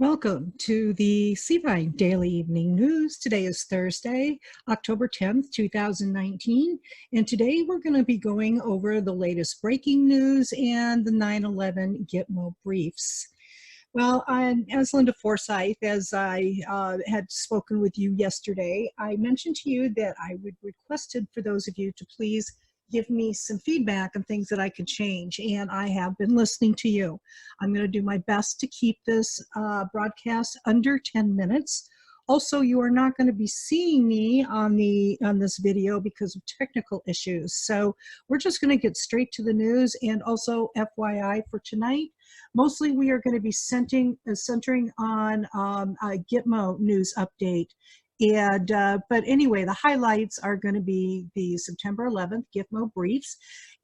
Welcome to the Seavine Daily Evening News. Today is Thursday, October 10th, 2019, and today we're going to be going over the latest breaking news and the 9/11 GITMO briefs. Well, as Linda Forsyth, as I had spoken with you yesterday, I mentioned to you that I would requested for those of you to please give me some feedback on things that I could change, and I have been listening to you. I'm going to do my best to keep this broadcast under 10 minutes. Also, you are not going to be seeing me on this video because of technical issues. So we're just going to get straight to the news. And also, FYI for tonight, mostly we are going to be centering on a GITMO news update. And but anyway, the highlights are going to be the September 11th GITMO briefs,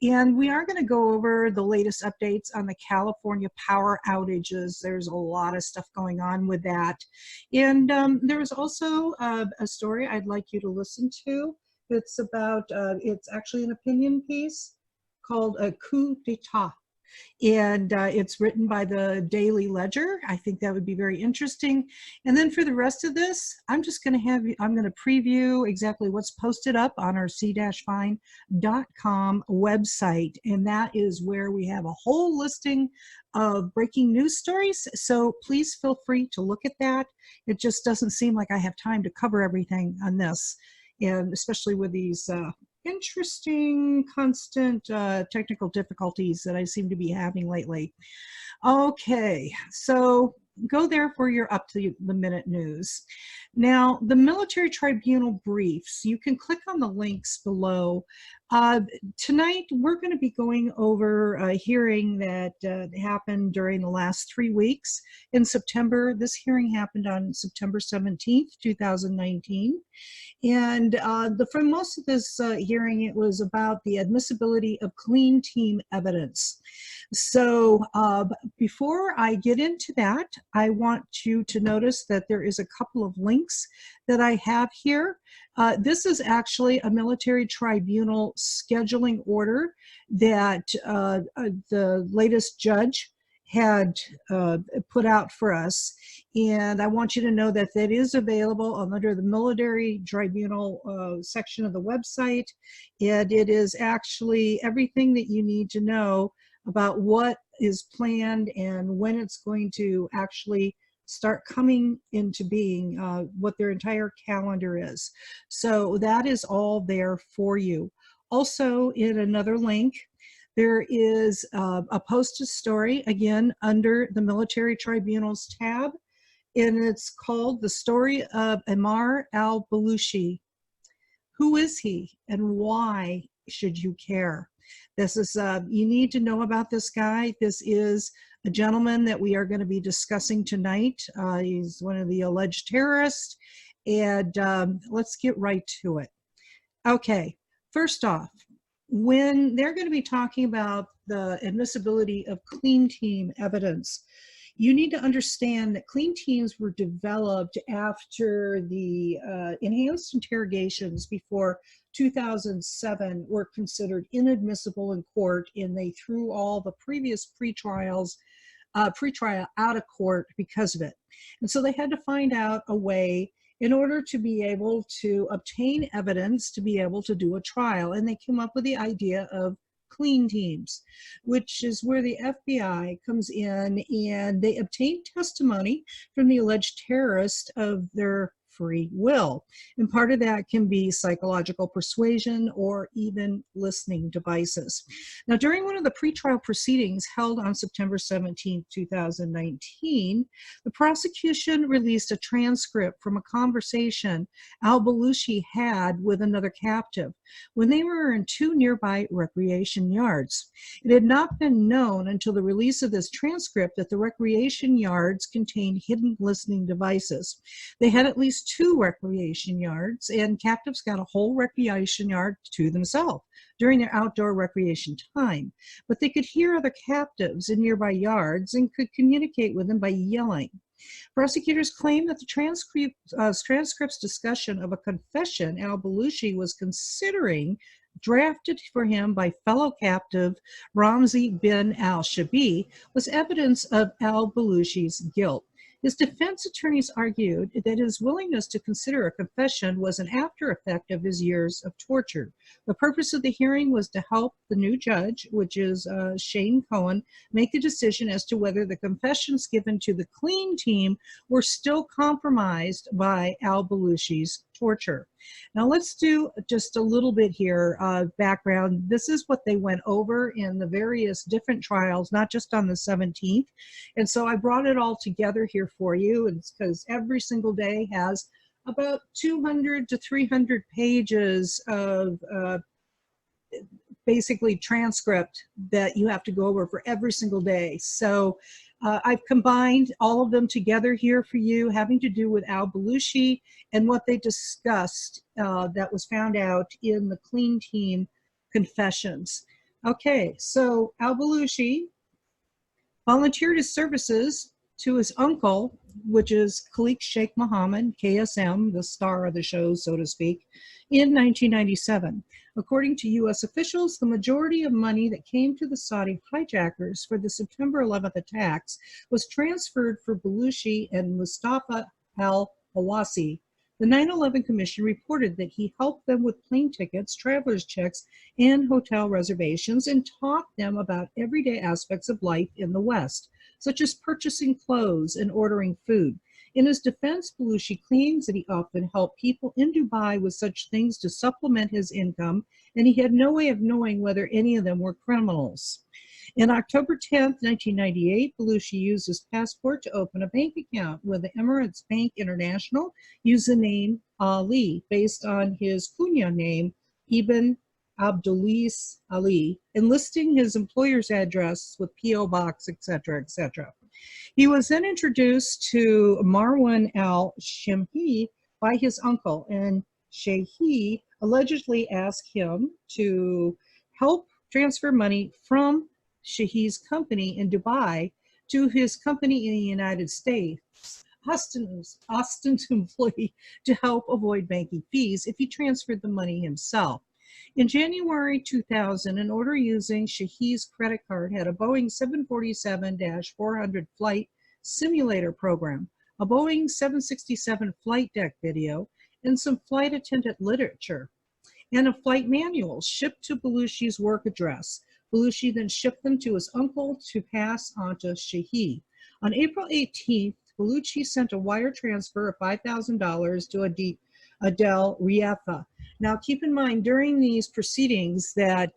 and we are going to go over the latest updates on the California power outages. There's a lot of stuff going on with that, and there's also a story I'd like you to listen to. It's about it's actually an opinion piece called a Coup d'etat. And it's written by the Daily Ledger. I think that would be very interesting. And then for the rest of this, I'm just going to I'm going to preview exactly what's posted up on our c-fine.com website. And that is where we have a whole listing of breaking news stories. So please feel free to look at that. It just doesn't seem like I have time to cover everything on this, and especially with these interesting constant technical difficulties that I seem to be having lately. Okay, so go there for your up to the minute news. Now, the military tribunal briefs, you can click on the links below. Tonight, we're going to be going over a hearing that happened during the last 3 weeks in September. This hearing happened on September 17th, 2019. And for most of this hearing, it was about the admissibility of clean team evidence. So before I get into that, I want you to notice that there is a couple of links that I have here. This is actually a military tribunal scheduling order that the latest judge had put out for us, and I want you to know that that is available under the military tribunal section of the website, and it is actually everything that you need to know about what is planned and when it's going to actually start coming into being, what their entire calendar is. So that is all there for you. Also, in another link, there is a posted story, again, under the Military Tribunals tab, and it's called The Story of Ammar Al-Balushi. Who is he and why should you care? This is, you need to know about this guy. This is a gentleman that we are going to be discussing tonight. He's one of the alleged terrorists, and let's get right to it. Okay, first off, when they're going to be talking about the admissibility of clean team evidence, you need to understand that clean teams were developed after the enhanced interrogations before 2007 were considered inadmissible in court, and they threw all the previous pretrial out of court because of it. And so they had to find out a way in order to be able to obtain evidence to be able to do a trial. And they came up with the idea of clean teams, which is where the FBI comes in and they obtain testimony from the alleged terrorist of their free will. And part of that can be psychological persuasion or even listening devices. Now, during one of the pretrial proceedings held on September 17, 2019, the prosecution released a transcript from a conversation Al-Balushi had with another captive when they were in two nearby recreation yards. It had not been known until the release of this transcript that the recreation yards contained hidden listening devices. They had at least two recreation yards, and captives got a whole recreation yard to themselves during their outdoor recreation time. But they could hear other captives in nearby yards and could communicate with them by yelling. Prosecutors claim that the transcript's discussion of a confession Al-Balushi was considering drafted for him by fellow captive Ramzi bin al-Shabi was evidence of Al-Balushi's guilt. His defense attorneys argued that his willingness to consider a confession was an after effect of his years of torture. The purpose of the hearing was to help the new judge, which is Shane Cohen, make a decision as to whether the confessions given to the clean team were still compromised by Al-Balushi's torture. Now let's do just a little bit here of background. This is what they went over in the various different trials, not just on the 17th. And so I brought it all together here for you. It's because every single day has about 200 to 300 pages of basically transcript that you have to go over for every single day. So I've combined all of them together here for you, having to do with Al-Balushi and what they discussed that was found out in the clean team confessions. Okay, so Al-Balushi volunteered his services to his uncle, which is Khalik Sheikh Mohammed, KSM, the star of the show, so to speak, in 1997. According to U.S. officials, the majority of money that came to the Saudi hijackers for the September 11th attacks was transferred for Baluchi and Mustafa al-Hawasi. The 9/11 Commission reported that he helped them with plane tickets, traveler's checks, and hotel reservations, and taught them about everyday aspects of life in the West, such as purchasing clothes and ordering food. In his defense, Baluchi claims that he often helped people in Dubai with such things to supplement his income, and he had no way of knowing whether any of them were criminals. In October 10, 1998, Baluchi used his passport to open a bank account with the Emirates Bank International, using the name Ali, based on his kunya name, Ibn Abdulis Ali, enlisting his employer's address with P.O. Box, etc., etc. He was then introduced to Marwan al-Shimhi by his uncle, and Shehi allegedly asked him to help transfer money from Shehi's company in Dubai to his company in the United States, ostensibly to help avoid banking fees if he transferred the money himself. In January 2000, an order using Shehi's credit card had a Boeing 747-400 flight simulator program, a Boeing 767 flight deck video, and some flight attendant literature, and a flight manual shipped to Baluchi's work address. Baluchi then shipped them to his uncle to pass on to Shehi. On April 18th, Baluchi sent a wire transfer of $5,000 to Adel Riefa. Now, keep in mind, during these proceedings that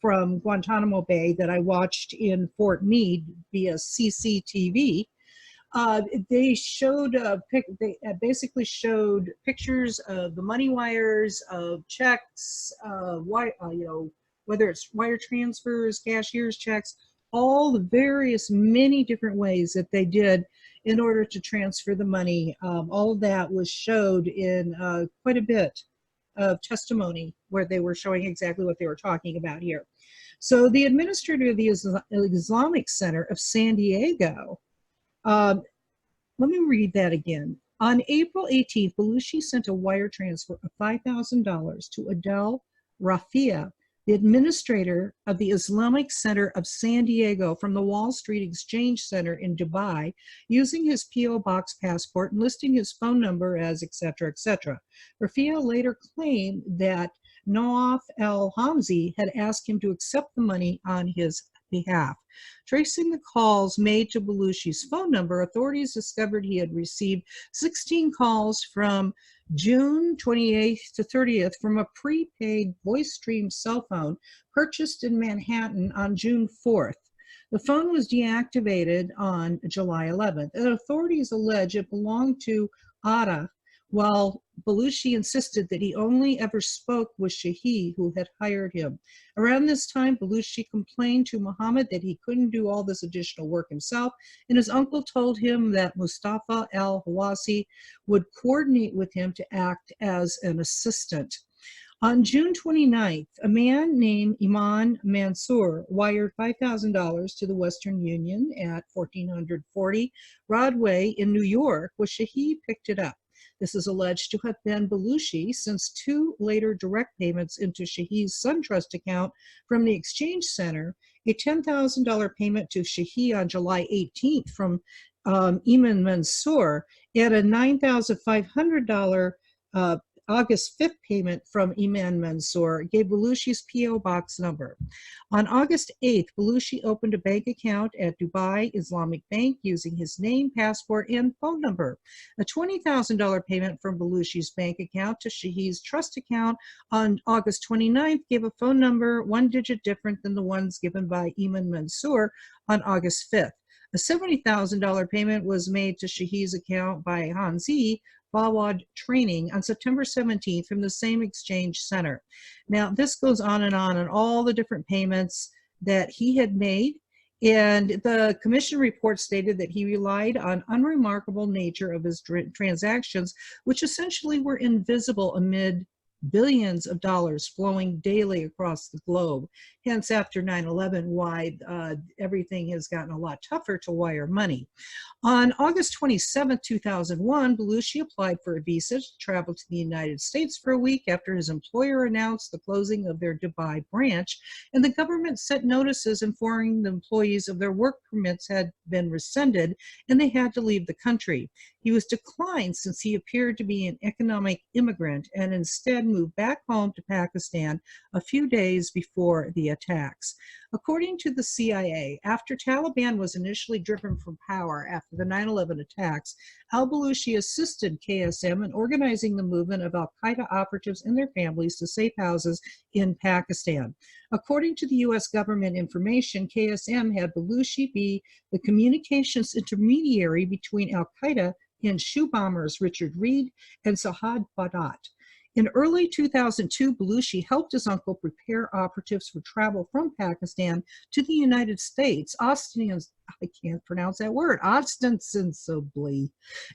from Guantanamo Bay that I watched in Fort Meade via CCTV, they showed they basically showed pictures of the money wires, of checks, whether it's wire transfers, cashier's checks, all the various many different ways that they did in order to transfer the money. All of that was showed in quite a bit of testimony where they were showing exactly what they were talking about here. So the administrator of the Islamic Center of San Diego, let me read that again. On April 18th, Baluchi sent a wire transfer of $5,000 to Adel Rafia, the administrator of the Islamic Center of San Diego, from the Wall Street Exchange Center in Dubai, using his P.O. Box passport and listing his phone number as etc., etc. Rafia later claimed that Nawaf al-Hamzi had asked him to accept the money on his behalf. Tracing the calls made to Baluchi's phone number, authorities discovered he had received 16 calls from June 28th to 30th from a prepaid voice stream cell phone purchased in Manhattan on June 4th. The phone was deactivated on July 11th, and authorities allege it belonged to Ada, while Baluchi insisted that he only ever spoke with Shehi, who had hired him. Around this time, Baluchi complained to Muhammad that he couldn't do all this additional work himself, and his uncle told him that Mustafa al-Hawasi would coordinate with him to act as an assistant. On June 29th, a man named Iman Mansour wired $5,000 to the Western Union at 1440 Broadway in New York, where Shehi picked it up. This is alleged to have been Baluchi, since two later direct payments into Shehi's SunTrust account from the Exchange Center, a $10,000 payment to Shehi on July 18th from Eman Mansour at a $9,500 August 5th payment from Eman Mansour gave Balushi's P.O. box number. On August 8th, Baluchi opened a bank account at Dubai Islamic Bank using his name, passport, and phone number. A $20,000 payment from Balushi's bank account to Shahid's trust account on August 29th gave a phone number one digit different than the ones given by Eman Mansour on August 5th. A $70,000 payment was made to Shahid's account by Hanzi Fawad Training on September 17th from the same exchange center. Now, this goes on and all the different payments that he had made. And the commission report stated that he relied on unremarkable nature of his transactions, which essentially were invisible amid billions of dollars flowing daily across the globe. Hence, after 9/11, why everything has gotten a lot tougher to wire money. On August 27, 2001, Baluchi applied for a visa to travel to the United States for a week after his employer announced the closing of their Dubai branch, and the government sent notices informing the employees of their work permits had been rescinded and they had to leave the country. He was declined since he appeared to be an economic immigrant and instead moved back home to Pakistan a few days before the attacks. According to the CIA, after Taliban was initially driven from power after the 9/11 attacks, Al-Balushi assisted KSM in organizing the movement of al-Qaeda operatives and their families to safe houses in Pakistan. According to the U.S. government information, KSM had Baluchi be the communications intermediary between al-Qaeda and shoe bombers Richard Reed and Sahad Badat. In early 2002, Baluchi helped his uncle prepare operatives for travel from Pakistan to the United States, ostensibly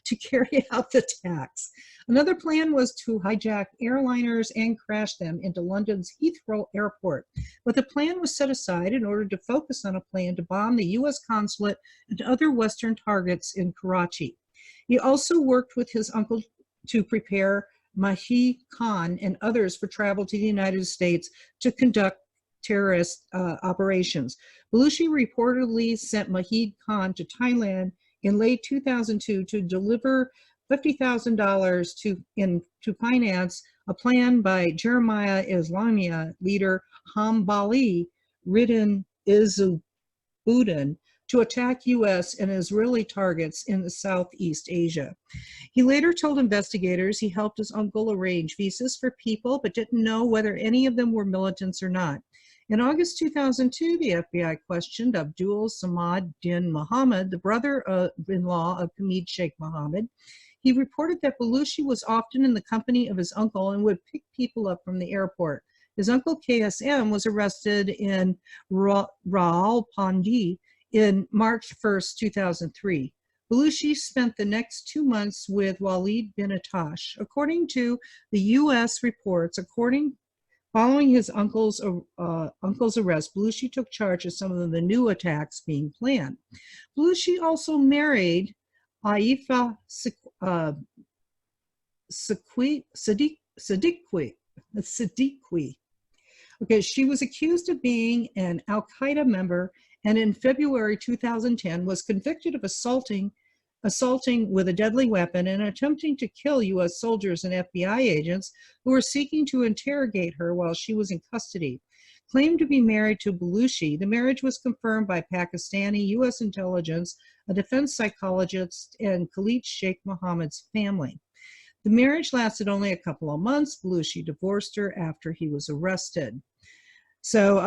to carry out the attacks. Another plan was to hijack airliners and crash them into London's Heathrow Airport, but the plan was set aside in order to focus on a plan to bomb the U.S. consulate and other Western targets in Karachi. He also worked with his uncle to prepare Mahdi Khan and others for travel to the United States to conduct terrorist operations. Baluchi reportedly sent Mahdi Khan to Thailand in late 2002 to deliver $50,000 to finance a plan by Jeremiah Islamia leader Hambali Ridin Izubuddin to attack U.S. and Israeli targets in the Southeast Asia. He later told investigators he helped his uncle arrange visas for people, but didn't know whether any of them were militants or not. In August 2002, the FBI questioned Abdul Samad bin Mohammed, the brother-in-law of Hamid Sheikh Mohammed. He reported that Baluchi was often in the company of his uncle and would pick people up from the airport. His uncle KSM was arrested in Rawalpindi in March 1st, 2003. Baluchi spent the next 2 months with Walid bin Outage. According to the U.S. reports, following his uncle's arrest, Baluchi took charge of some of the new attacks being planned. Baluchi also married Aifa Siddiqui. Okay, she was accused of being an al-Qaeda member and in February 2010 was convicted of assaulting with a deadly weapon and attempting to kill U.S. soldiers and FBI agents who were seeking to interrogate her while she was in custody. Claimed to be married to Baluchi, the marriage was confirmed by Pakistani U.S. intelligence, a defense psychologist, and Khalid Sheikh Mohammed's family. The marriage lasted only a couple of months. Baluchi divorced her after he was arrested. So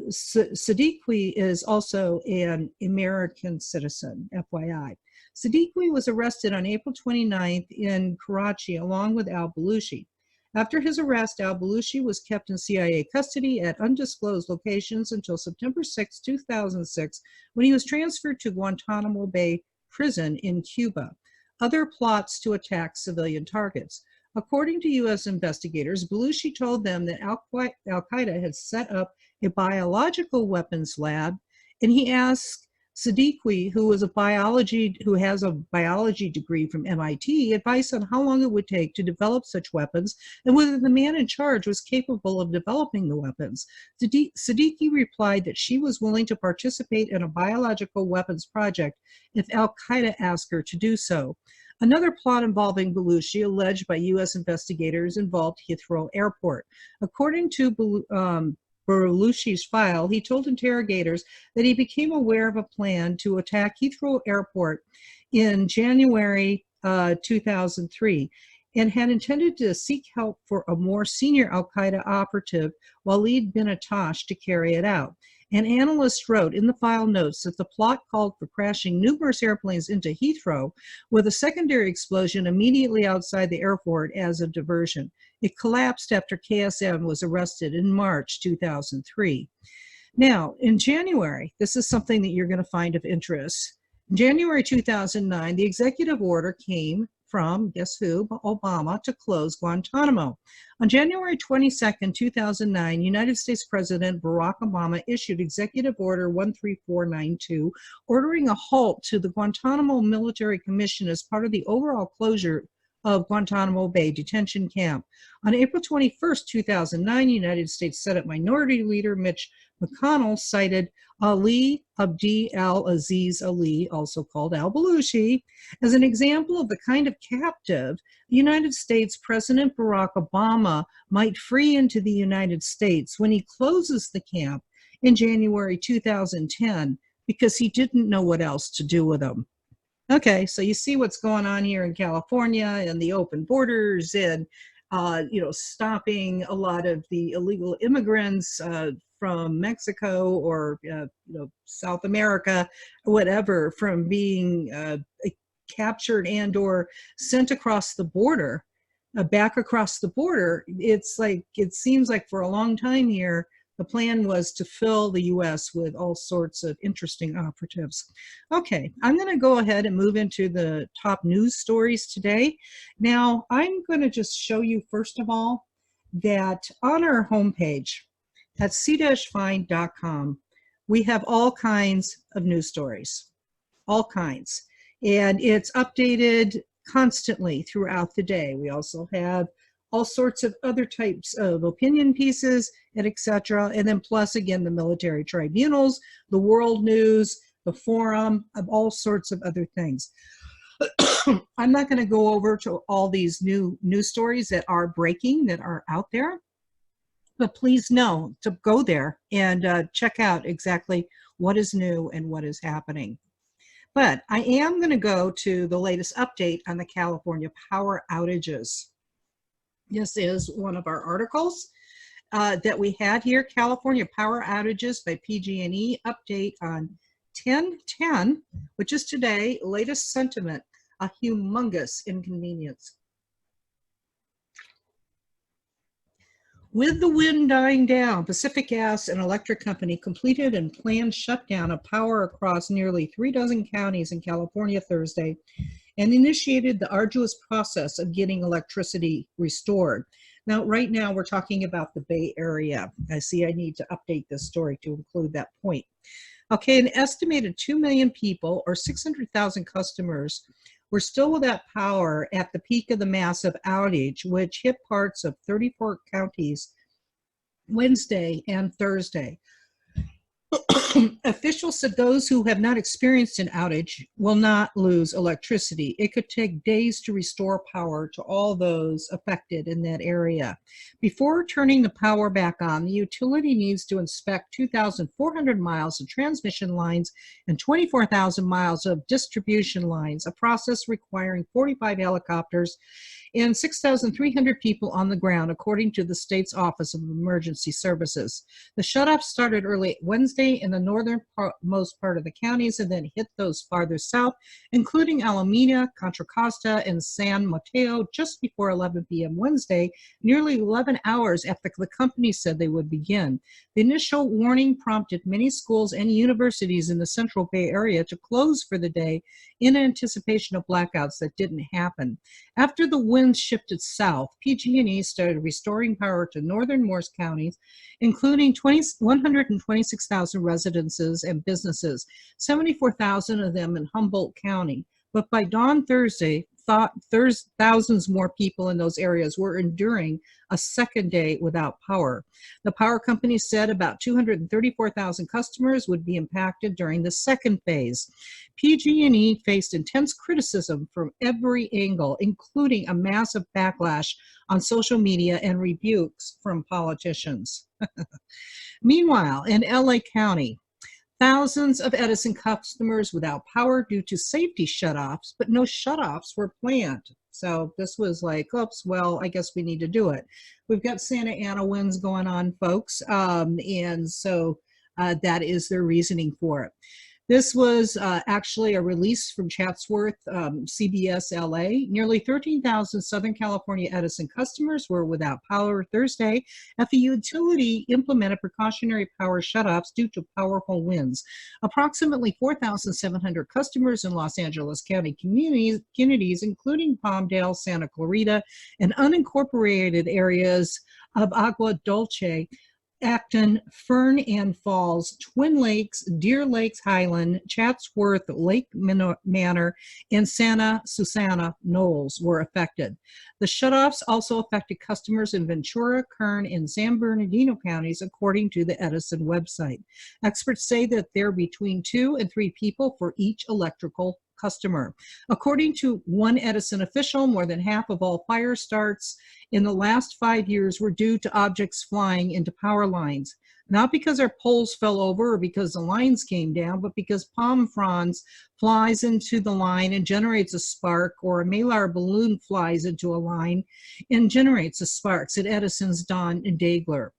Siddiqui is also an American citizen, FYI. Siddiqui was arrested on April 29th in Karachi along with Al-Balushi. After his arrest, Al-Balushi was kept in CIA custody at undisclosed locations until September 6, 2006, when he was transferred to Guantanamo Bay Prison in Cuba. Other plots to attack civilian targets. According to U.S. investigators, Baluchi told them that Al-Qaeda had set up a biological weapons lab, and he asked Siddiqui, who has a biology degree from MIT, advised on how long it would take to develop such weapons and whether the man in charge was capable of developing the weapons. Siddiqui replied that she was willing to participate in a biological weapons project if Al-Qaeda asked her to do so. Another plot involving Baluchi, alleged by U.S. investigators, involved Heathrow Airport. According to Baluchi's file, he told interrogators that he became aware of a plan to attack Heathrow Airport in January 2003 and had intended to seek help for a more senior Al-Qaeda operative, Walid bin Outage, to carry it out. An analyst wrote in the file notes that the plot called for crashing numerous airplanes into Heathrow with a secondary explosion immediately outside the airport as a diversion. It collapsed after KSM was arrested in March 2003. Now, in January, this is something that you're going to find of interest. In January 2009, the executive order came from, guess who, Obama, to close Guantanamo. On January 22, 2009, United States President Barack Obama issued Executive Order 13492, ordering a halt to the Guantanamo Military Commission as part of the overall closure of Guantanamo Bay Detention Camp. On April 21, 2009, United States Senate Minority Leader Mitch McConnell cited Ali Abdi al-Aziz Ali, also called Al-Balushi, as an example of the kind of captive the United States President Barack Obama might free into the United States when he closes the camp in January 2010 because he didn't know what else to do with them. Okay, so you see what's going on here in California and the open borders and, stopping a lot of the illegal immigrants from Mexico or, South America, whatever, from being captured and or sent across the border, back across the border. It's like, it seems like for a long time here, the plan was to fill the U.S. with all sorts of interesting operatives. Okay, I'm going to go ahead and move into the top news stories today. Now, I'm going to just show you, first of all, that on our homepage at c-find.com, we have all kinds of news stories, all kinds. And it's updated constantly throughout the day. We also have all sorts of other types of opinion pieces, and etc. And then plus, again, the military tribunals, the world news, the forum, of all sorts of other things. I'm not going to go over to all these new news stories that are breaking, that are out there, but please know to go there and check out exactly what is new and what is happening. But I am going to go to the latest update on the California power outages. This is one of our articles that we had here, California Power Outages by PG&E, update on 10/10, which is today, latest sentiment, a humongous inconvenience. With the wind dying down, Pacific Gas and Electric Company completed and planned shutdown of power across nearly 36 counties in California Thursday, and initiated the arduous process of getting electricity restored. Now, right now, we're talking about the Bay Area. I see I need to update this story to include that point. Okay, an estimated 2 million people, or 600,000 customers, were still without power at the peak of the massive outage, which hit parts of 34 counties Wednesday and Thursday. Officials said those who have not experienced an outage will not lose electricity. It could take days to restore power to all those affected in that area. Before turning the power back on, the utility needs to inspect 2,400 miles of transmission lines and 24,000 miles of distribution lines, a process requiring 45 helicopters and 6,300 people on the ground, according to the state's Office of Emergency Services. The shutoff started early Wednesday in the northernmost part of the counties and then hit those farther south, including Alameda, Contra Costa, and San Mateo, just before 11 p.m. Wednesday, nearly 11 hours after the company said they would begin. The initial warning prompted many schools and universities in the Central Bay Area to close for the day in anticipation of blackouts that didn't happen. After the winds shifted south, PG&E started restoring power to northern Morse counties, including 126,000 residences and businesses, 74,000 of them in Humboldt County. But by dawn Thursday, thousands more people in those areas were enduring a second day without power. The power company said about 234,000 customers would be impacted during the second phase. PG&E faced intense criticism from every angle, including a massive backlash on social media and rebukes from politicians. Meanwhile, in LA County, thousands of Edison customers without power due to safety shutoffs, but no shutoffs were planned. So this was like, oops, well, I guess we need to do it. We've got Santa Ana winds going on, folks, and so that is their reasoning for it. This was actually a release from Chatsworth, CBS LA. Nearly 13,000 Southern California Edison customers were without power Thursday after the utility implemented precautionary power shutoffs due to powerful winds. Approximately 4,700 customers in Los Angeles County communities, including Palmdale, Santa Clarita, and unincorporated areas of Agua Dulce, Acton, Fern and Falls, Twin Lakes, Deer Lakes Highland, Chatsworth, Lake Manor, and Santa Susana Knolls were affected. The shutoffs also affected customers in Ventura, Kern, and San Bernardino counties, according to the Edison website. Experts say that there are between 2 and 3 people for each electrical customer. According to one Edison official, more than half of all fire starts in the last 5 years were due to objects flying into power lines. Not because our poles fell over or because the lines came down, but because palm fronds flies into the line and generates a spark, or a Maillard balloon flies into a line and generates a spark, said Edison's Don Dagler.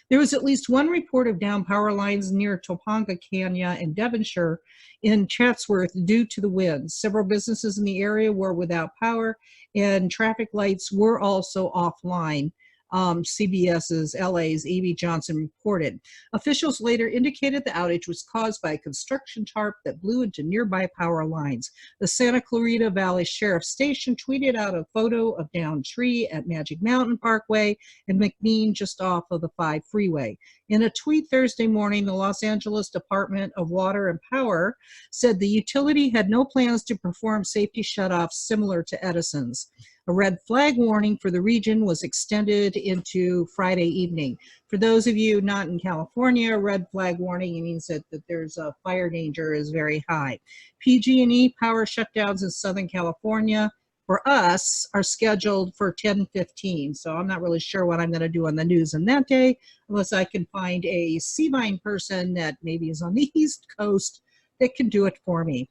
There was at least one report of down power lines near Topanga Canyon and Devonshire in Chatsworth due to the winds. Several businesses in the area were without power, and traffic lights were also offline. CBS's LA's Amy Johnson reported. Officials later indicated the outage was caused by a construction tarp that blew into nearby power lines. The Santa Clarita Valley Sheriff's Station tweeted out a photo of downed tree at Magic Mountain Parkway and McBean just off of the 5 freeway. In a tweet Thursday morning, the Los Angeles Department of Water and Power said the utility had no plans to perform safety shutoffs similar to Edison's. A red flag warning for the region was extended into Friday evening. For those of you not in California, a red flag warning means that there's a fire danger is very high. PG&E power shutdowns in Southern California for us are scheduled for 10:15. So I'm not really sure what I'm going to do on the news on that day, unless I can find a Seavine person that maybe is on the East Coast that can do it for me.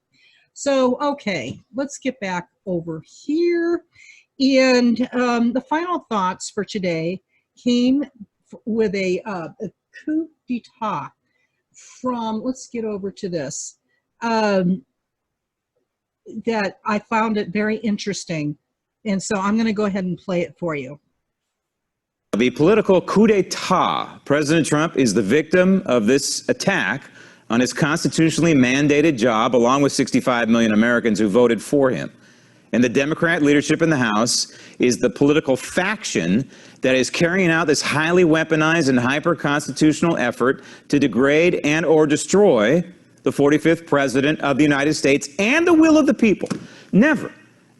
So, okay, let's get back over here. And the final thoughts for today came with a coup d'etat from, let's get over to this, that I found it very interesting. And so I'm going to go ahead and play it for you. The political coup d'etat. President Trump is the victim of this attack on his constitutionally mandated job, along with 65 million Americans who voted for him. And the Democrat leadership in the House is the political faction that is carrying out this highly weaponized and hyper-constitutional effort to degrade and or destroy the 45th president of the United States and the will of the people. Never,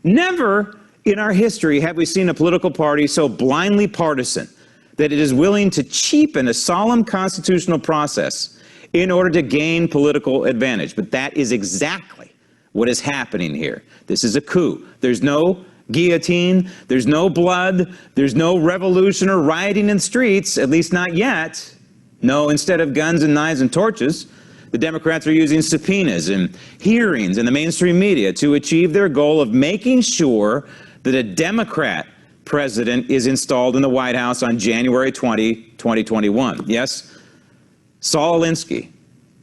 never in our history have we seen a political party so blindly partisan that it is willing to cheapen a solemn constitutional process in order to gain political advantage. But that is exactly what is happening here. This is a coup. There's no guillotine, there's no blood, there's no revolution or rioting in streets, at least not yet. No, instead of guns and knives and torches, the Democrats are using subpoenas and hearings in the mainstream media to achieve their goal of making sure that a Democrat president is installed in the White House on January 20, 2021. Yes, Saul Alinsky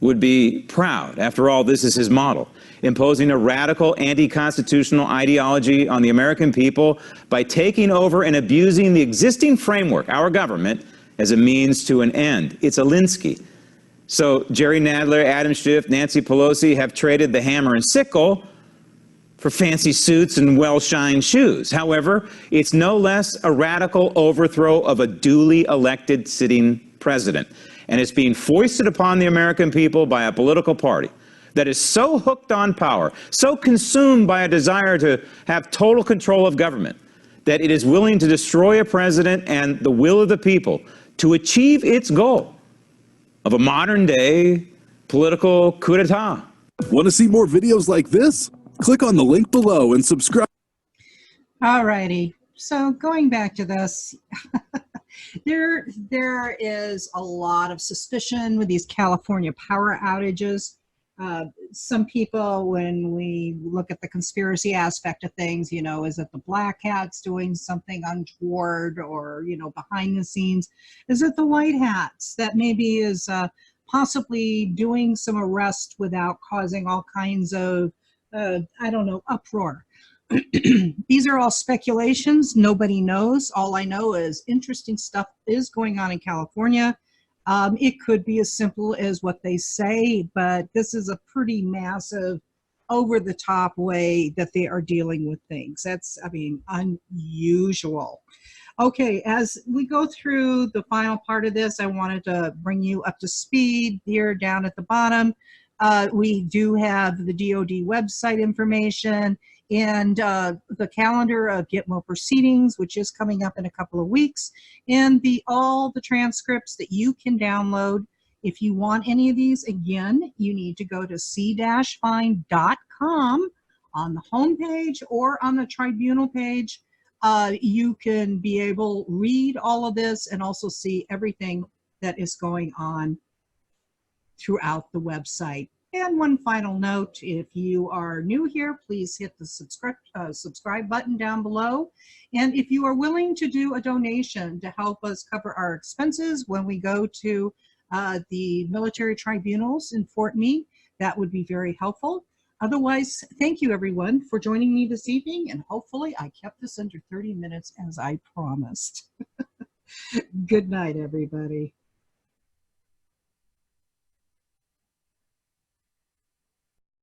would be proud. After all, this is his model, imposing a radical anti-constitutional ideology on the American people by taking over and abusing the existing framework, our government, as a means to an end. It's Alinsky. So Jerry Nadler, Adam Schiff, Nancy Pelosi have traded the hammer and sickle for fancy suits and well-shined shoes. However, it's no less a radical overthrow of a duly elected sitting president. And it's being foisted upon the American people by a political party that is so hooked on power, so consumed by a desire to have total control of government, that it is willing to destroy a president and the will of the people to achieve its goal of a modern-day political coup d'etat. Want to see more videos like this? Click on the link below and subscribe. All righty. So going back to this, there is a lot of suspicion with these California power outages. Some people, when we look at the conspiracy aspect of things, you know, is it the black hats doing something untoward, or, you know, behind the scenes? Is it the white hats that maybe is possibly doing some arrest without causing all kinds of, I don't know, uproar? These are all speculations. Nobody knows. All I know is interesting stuff is going on in California. It could be as simple as what they say, but this is a pretty massive, over-the-top way that they are dealing with things. That's, I mean, unusual. Okay, as we go through the final part of this, I wanted to bring you up to speed here down at the bottom. We do have the DoD website information and the calendar of GITMO proceedings, which is coming up in a couple of weeks, and all the transcripts that you can download. If you want any of these, again, you need to go to c-find.com on the home page or on the tribunal page. You can be able to read all of this and also see everything that is going on throughout the website. And one final note, if you are new here, please hit the subscribe button down below. And if you are willing to do a donation to help us cover our expenses when we go to the military tribunals in Fort Meade, that would be very helpful. Otherwise, thank you everyone for joining me this evening, and hopefully I kept this under 30 minutes as I promised. Good night, everybody.